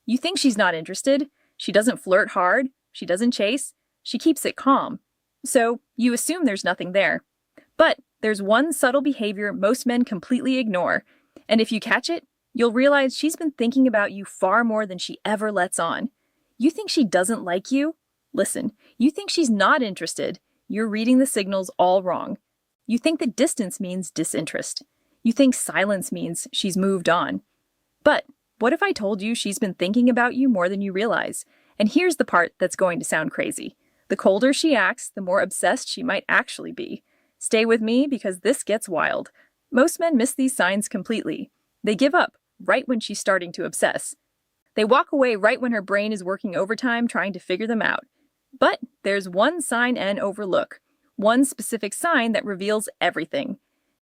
You think she's not interested. She doesn't flirt hard. She doesn't chase. She keeps it calm. So you assume there's nothing there. But there's one subtle behavior most men completely ignore. And if you catch it, you'll realize she's been thinking about you far more than she ever lets on. You think she doesn't like you? Listen, you think she's not interested. You're reading the signals all wrong. You think that distance means disinterest. You think silence means she's moved on. But what if I told you she's been thinking about you more than you realize? And here's the part that's going to sound crazy. The colder she acts, the more obsessed she might actually be. Stay with me because this gets wild. Most men miss these signs completely. They give up right when she's starting to obsess. They walk away right when her brain is working overtime trying to figure them out. But there's one sign and overlook. One specific sign that reveals everything.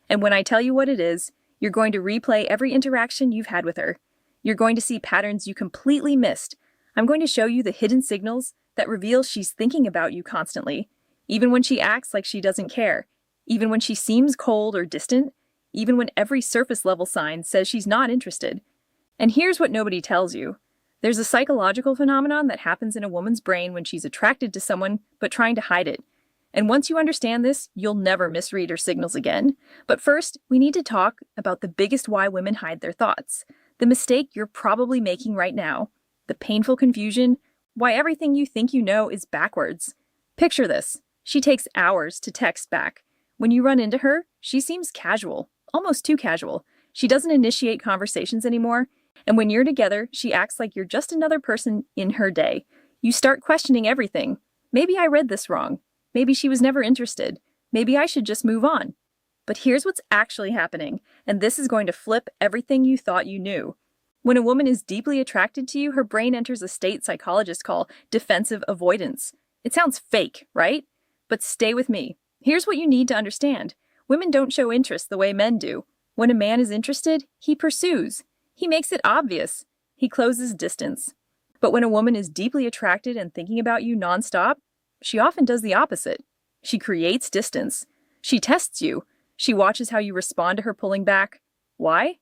And when I tell you what it is, you're going to replay every interaction you've had with her. You're going to see patterns you completely missed. I'm going to show you the hidden signals that reveal she's thinking about you constantly, even when she acts like she doesn't care, even when she seems cold or distant, even when every surface level sign says she's not interested. And here's what nobody tells you. There's a psychological phenomenon that happens in a woman's brain when she's attracted to someone but trying to hide it. And once you understand this, you'll never misread her signals again. But first, we need to talk about the biggest why women hide their thoughts. The mistake you're probably making right now. The painful confusion. Why everything you think you know is backwards. Picture this. She takes hours to text back. When you run into her, she seems casual. Almost too casual. She doesn't initiate conversations anymore. And when you're together, she acts like you're just another person in her day. You start questioning everything. Maybe I read this wrong. Maybe she was never interested. Maybe I should just move on. But here's what's actually happening, and this is going to flip everything you thought you knew. When a woman is deeply attracted to you, her brain enters a state psychologists call defensive avoidance. It sounds fake, right? But stay with me. Here's what you need to understand. Women don't show interest the way men do. When a man is interested, he pursues. He makes it obvious. He closes distance. But when a woman is deeply attracted and thinking about you nonstop, she often does the opposite. She creates distance. She tests you. She watches how you respond to her pulling back. Why?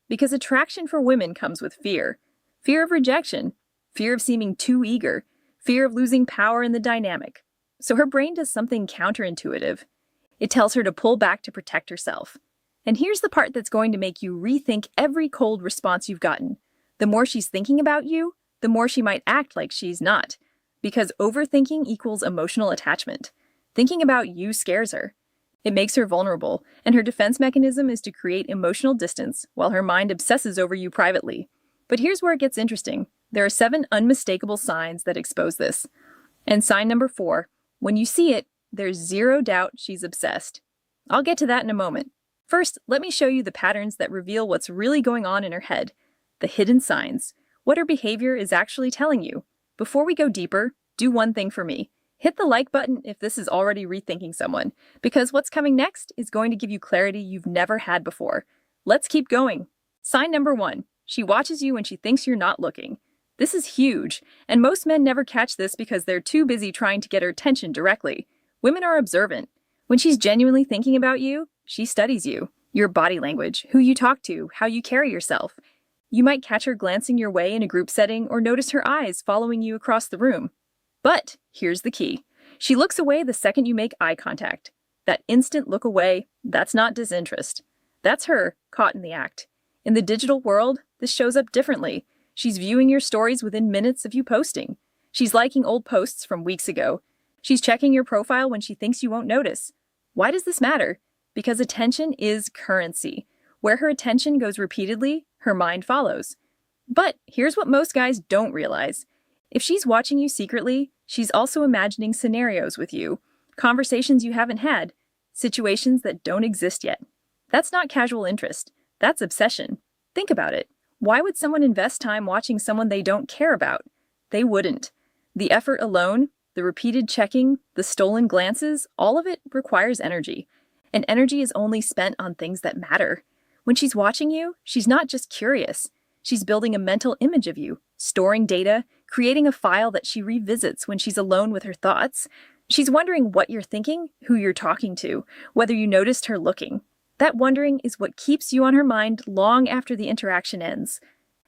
Because attraction for women comes with fear. Fear of rejection. Fear of seeming too eager. Fear of losing power in the dynamic. So her brain does something counterintuitive. It tells her to pull back to protect herself. And here's the part that's going to make you rethink every cold response you've gotten. The more she's thinking about you, the more she might act like she's not. Because overthinking equals emotional attachment. Thinking about you scares her. It makes her vulnerable, and her defense mechanism is to create emotional distance while her mind obsesses over you privately. But here's where it gets interesting. There are 7 unmistakable signs that expose this. And sign number 4, when you see it, there's zero doubt she's obsessed. I'll get to that in a moment. First, let me show you the patterns that reveal what's really going on in her head. The hidden signs. What her behavior is actually telling you. Before we go deeper, do one thing for me. Hit the like button if this is already rethinking someone, because what's coming next is going to give you clarity you've never had before. Let's keep going. Sign number 1. She watches you when she thinks you're not looking. This is huge, and most men never catch this because they're too busy trying to get her attention directly. Women are observant. When she's genuinely thinking about you, she studies you, your body language, who you talk to, how you carry yourself. You might catch her glancing your way in a group setting or notice her eyes following you across the room. But here's the key. She looks away the second you make eye contact. That instant look away, that's not disinterest. That's her caught in the act. In the digital world, this shows up differently. She's viewing your stories within minutes of you posting. She's liking old posts from weeks ago. She's checking your profile when she thinks you won't notice. Why does this matter? Because attention is currency. Where her attention goes repeatedly, her mind follows. But here's what most guys don't realize. If she's watching you secretly, she's also imagining scenarios with you, conversations you haven't had, situations that don't exist yet. That's not casual interest. That's obsession. Think about it. Why would someone invest time watching someone they don't care about? They wouldn't. The effort alone, the repeated checking, the stolen glances, all of it requires energy. And energy is only spent on things that matter. When she's watching you, she's not just curious. She's building a mental image of you, storing data, creating a file that she revisits when she's alone with her thoughts. She's wondering what you're thinking, who you're talking to, whether you noticed her looking. That wondering is what keeps you on her mind long after the interaction ends.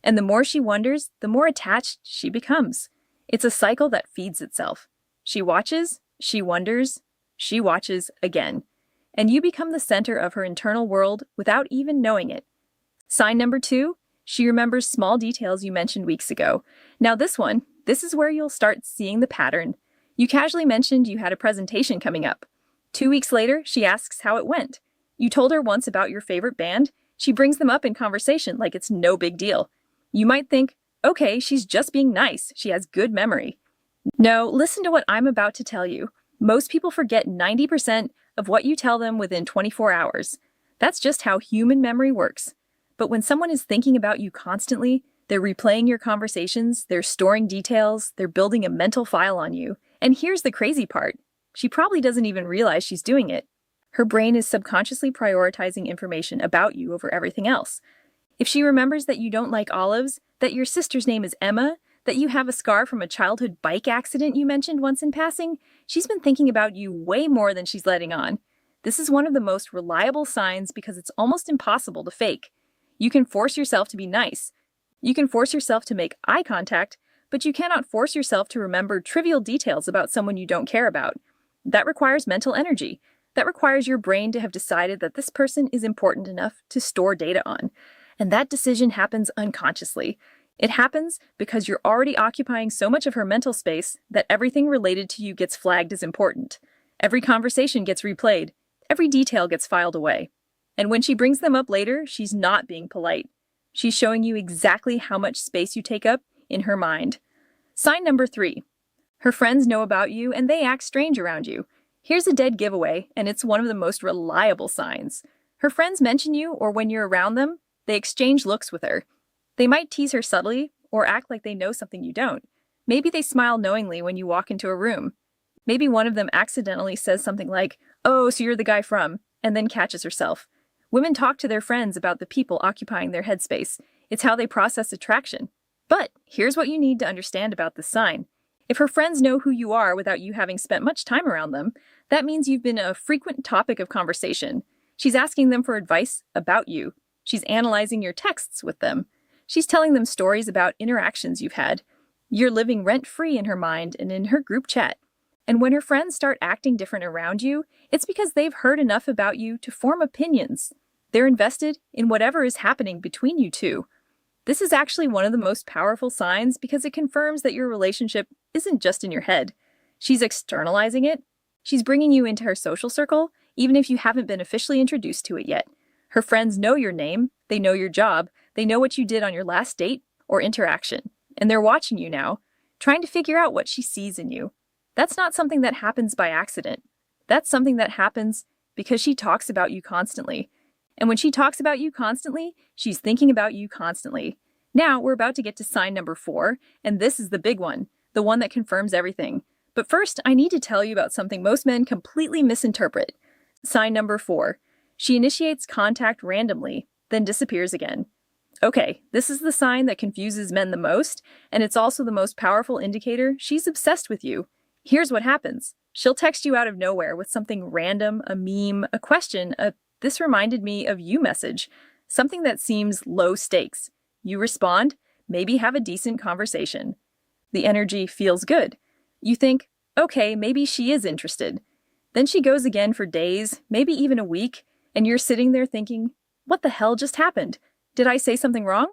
And the more she wonders, the more attached she becomes. It's a cycle that feeds itself. She watches, she wonders, she watches again. And you become the center of her internal world without even knowing it. Sign number 2, she remembers small details you mentioned weeks ago. Now this is where you'll start seeing the pattern. You casually mentioned you had a presentation coming up. 2 weeks later, she asks how it went. You told her once about your favorite band. She brings them up in conversation like it's no big deal. You might think, okay, she's just being nice. She has good memory. No, listen to what I'm about to tell you. Most people forget 90% of what you tell them within 24 hours. That's just how human memory works. But when someone is thinking about you constantly, they're replaying your conversations, they're storing details, they're building a mental file on you. And here's the crazy part. She probably doesn't even realize she's doing it. Her brain is subconsciously prioritizing information about you over everything else. If she remembers that you don't like olives, that your sister's name is Emma, that you have a scar from a childhood bike accident you mentioned once in passing, she's been thinking about you way more than she's letting on. This is one of the most reliable signs because it's almost impossible to fake. You can force yourself to be nice. You can force yourself to make eye contact, but you cannot force yourself to remember trivial details about someone you don't care about. That requires mental energy. That requires your brain to have decided that this person is important enough to store data on. And that decision happens unconsciously. It happens because you're already occupying so much of her mental space that everything related to you gets flagged as important. Every conversation gets replayed. Every detail gets filed away. And when she brings them up later, she's not being polite. She's showing you exactly how much space you take up in her mind. Sign number 3. Her friends know about you and they act strange around you. Here's a dead giveaway, and it's one of the most reliable signs. Her friends mention you, or when you're around them, they exchange looks with her. They might tease her subtly, or act like they know something you don't. Maybe they smile knowingly when you walk into a room. Maybe one of them accidentally says something like, "Oh, so you're the guy from," and then catches herself. Women talk to their friends about the people occupying their headspace. It's how they process attraction. But here's what you need to understand about this sign. If her friends know who you are without you having spent much time around them, that means you've been a frequent topic of conversation. She's asking them for advice about you. She's analyzing your texts with them. She's telling them stories about interactions you've had. You're living rent-free in her mind and in her group chat. And when her friends start acting different around you, it's because they've heard enough about you to form opinions. They're invested in whatever is happening between you two. This is actually one of the most powerful signs because it confirms that your relationship isn't just in your head. She's externalizing it. She's bringing you into her social circle, even if you haven't been officially introduced to it yet. Her friends know your name, they know your job, they know what you did on your last date or interaction, and they're watching you now, trying to figure out what she sees in you. That's not something that happens by accident. That's something that happens because she talks about you constantly. And when she talks about you constantly, she's thinking about you constantly. Now we're about to get to sign number 4, and this is the big one, the one that confirms everything. But first, I need to tell you about something most men completely misinterpret. Sign number 4. She initiates contact randomly, then disappears again. Okay, this is the sign that confuses men the most, and it's also the most powerful indicator she's obsessed with you. Here's what happens. She'll text you out of nowhere with something random, a meme, a question, a "this reminded me of you" message, something that seems low stakes. You respond, maybe have a decent conversation. The energy feels good. You think, okay, maybe she is interested. Then she goes again for days, maybe even a week, and you're sitting there thinking, what the hell just happened? Did I say something wrong?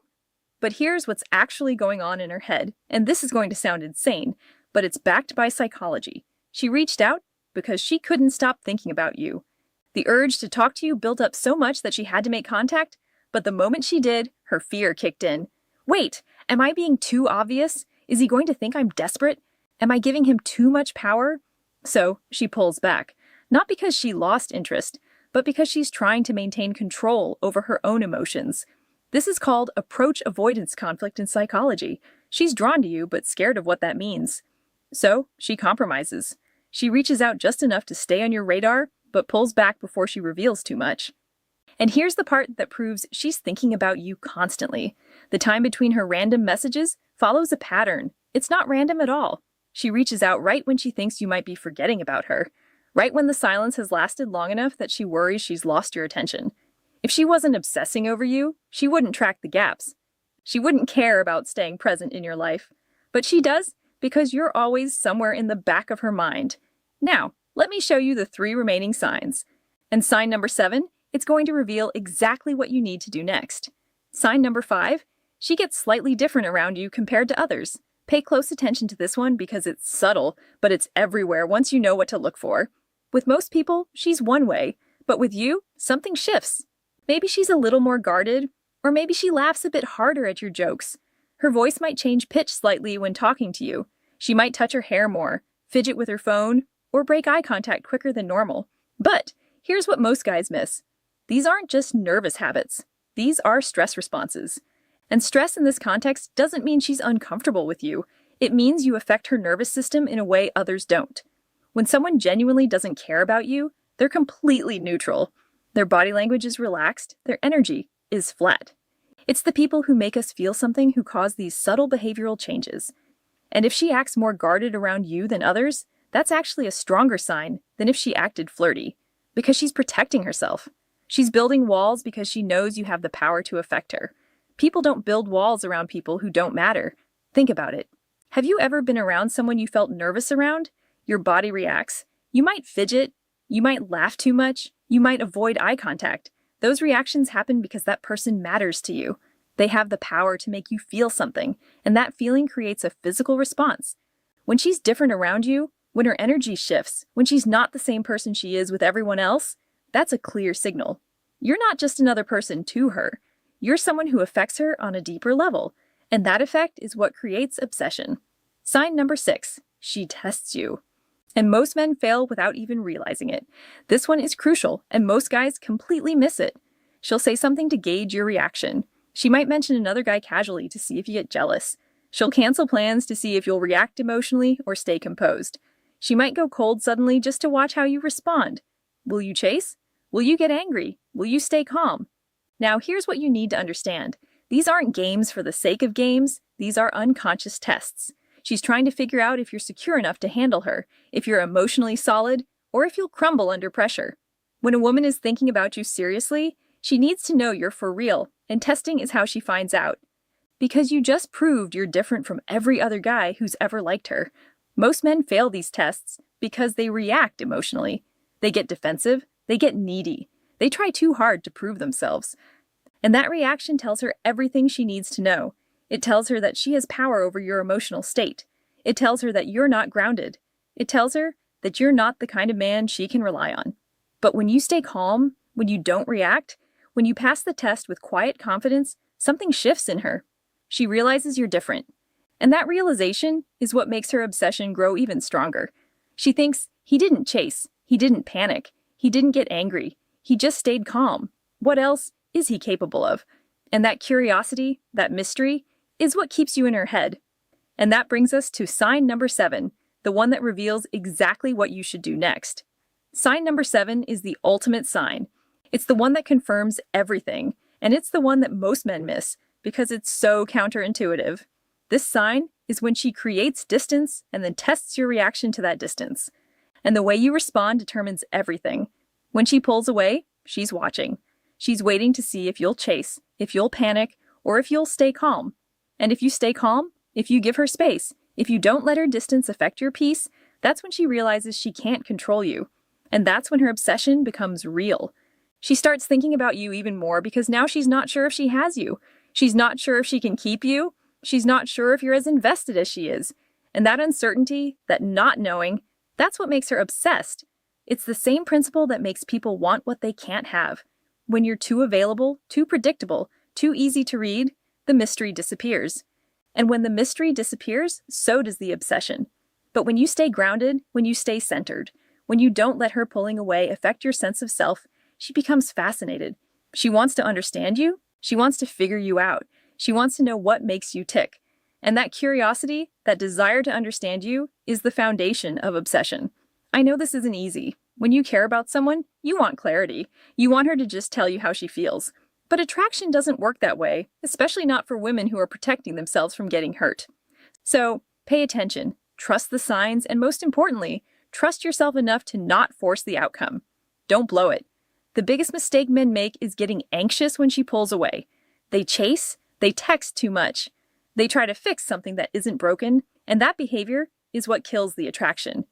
But here's what's actually going on in her head, and this is going to sound insane, but it's backed by psychology. She reached out because she couldn't stop thinking about you. The urge to talk to you built up so much that she had to make contact, but the moment she did, her fear kicked in. Wait, am I being too obvious? Is he going to think I'm desperate? Am I giving him too much power? So she pulls back, not because she lost interest, but because she's trying to maintain control over her own emotions. This is called approach avoidance conflict in psychology. She's drawn to you, but scared of what that means. So she compromises. She reaches out just enough to stay on your radar, but pulls back before she reveals too much. And here's the part that proves she's thinking about you constantly. The time between her random messages follows a pattern. It's not random at all. She reaches out right when she thinks you might be forgetting about her, right when the silence has lasted long enough that she worries she's lost your attention. If she wasn't obsessing over you, she wouldn't track the gaps. She wouldn't care about staying present in your life. But she does because you're always somewhere in the back of her mind. Now, let me show you the 3 remaining signs. And sign number 7, it's going to reveal exactly what you need to do next. Sign number 5, she gets slightly different around you compared to others. Pay close attention to this one because it's subtle, but it's everywhere once you know what to look for. With most people, she's one way, but with you, something shifts. Maybe she's a little more guarded, or maybe she laughs a bit harder at your jokes. Her voice might change pitch slightly when talking to you. She might touch her hair more, fidget with her phone, or break eye contact quicker than normal. But here's what most guys miss. These aren't just nervous habits. These are stress responses. And stress in this context doesn't mean she's uncomfortable with you. It means you affect her nervous system in a way others don't. When someone genuinely doesn't care about you, they're completely neutral. Their body language is relaxed, their energy is flat. It's the people who make us feel something who cause these subtle behavioral changes. And if she acts more guarded around you than others, that's actually a stronger sign than if she acted flirty, because she's protecting herself. She's building walls because she knows you have the power to affect her. People don't build walls around people who don't matter. Think about it. Have you ever been around someone you felt nervous around? Your body reacts. You might fidget. You might laugh too much. You might avoid eye contact. Those reactions happen because that person matters to you. They have the power to make you feel something, and that feeling creates a physical response. When she's different around you, when her energy shifts, when she's not the same person she is with everyone else, that's a clear signal. You're not just another person to her. You're someone who affects her on a deeper level, and that effect is what creates obsession. Sign number 6, she tests you. And most men fail without even realizing it. This one is crucial, and most guys completely miss it. She'll say something to gauge your reaction. She might mention another guy casually to see if you get jealous. She'll cancel plans to see if you'll react emotionally or stay composed. She might go cold suddenly just to watch how you respond. Will you chase? Will you get angry? Will you stay calm? Now, here's what you need to understand. These aren't games for the sake of games. These are unconscious tests. She's trying to figure out if you're secure enough to handle her, if you're emotionally solid, or if you'll crumble under pressure. When a woman is thinking about you seriously, she needs to know you're for real, and testing is how she finds out. Because you just proved you're different from every other guy who's ever liked her. Most men fail these tests because they react emotionally. They get defensive, they get needy. They try too hard to prove themselves. And that reaction tells her everything she needs to know. It tells her that she has power over your emotional state. It tells her that you're not grounded. It tells her that you're not the kind of man she can rely on. But when you stay calm, when you don't react, when you pass the test with quiet confidence, something shifts in her. She realizes you're different. And that realization is what makes her obsession grow even stronger. She thinks, he didn't chase, he didn't panic, he didn't get angry, he just stayed calm. What else is he capable of? And that curiosity, that mystery, is what keeps you in her head. And that brings us to sign number 7, the one that reveals exactly what you should do next. Sign number 7 is the ultimate sign. It's the one that confirms everything, and it's the one that most men miss because it's so counterintuitive. This sign is when she creates distance and then tests your reaction to that distance. And the way you respond determines everything. When she pulls away, she's watching. She's waiting to see if you'll chase, if you'll panic, or if you'll stay calm. And if you stay calm, if you give her space, if you don't let her distance affect your peace, that's when she realizes she can't control you. And that's when her obsession becomes real. She starts thinking about you even more because now she's not sure if she has you. She's not sure if she can keep you. She's not sure if you're as invested as she is. And that uncertainty, that not knowing, that's what makes her obsessed. It's the same principle that makes people want what they can't have. When you're too available, too predictable, too easy to read, the mystery disappears. And when the mystery disappears, so does the obsession. But when you stay grounded, when you stay centered, when you don't let her pulling away affect your sense of self, she becomes fascinated. She wants to understand you. She wants to figure you out. She wants to know what makes you tick. And that curiosity, that desire to understand you, is the foundation of obsession. I know this isn't easy. When you care about someone, you want clarity. You want her to just tell you how she feels. But attraction doesn't work that way, especially not for women who are protecting themselves from getting hurt. So, pay attention, trust the signs, and most importantly, trust yourself enough to not force the outcome. Don't blow it. The biggest mistake men make is getting anxious when she pulls away. They chase, They text too much. They try to fix something that isn't broken, and that behavior is what kills the attraction.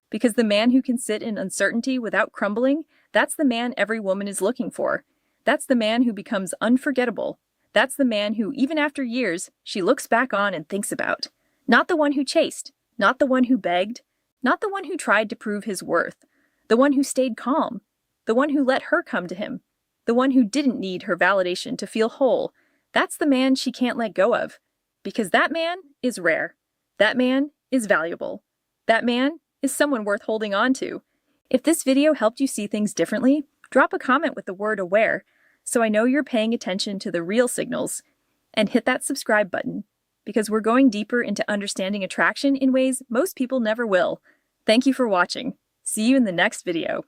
Because the man who can sit in uncertainty without crumbling, that's the man every woman is looking for. That's the man who becomes unforgettable. That's the man who, even after years, she looks back on and thinks about. Not the one who chased, not the one who begged, not the one who tried to prove his worth, the one who stayed calm, the one who let her come to him, the one who didn't need her validation to feel whole. That's the man she can't let go of. Because that man is rare. That man is valuable. That man is someone worth holding on to. If this video helped you see things differently, drop a comment with the word aware so I know you're paying attention to the real signals. And hit that subscribe button, because we're going deeper into understanding attraction in ways most people never will. Thank you for watching. See you in the next video.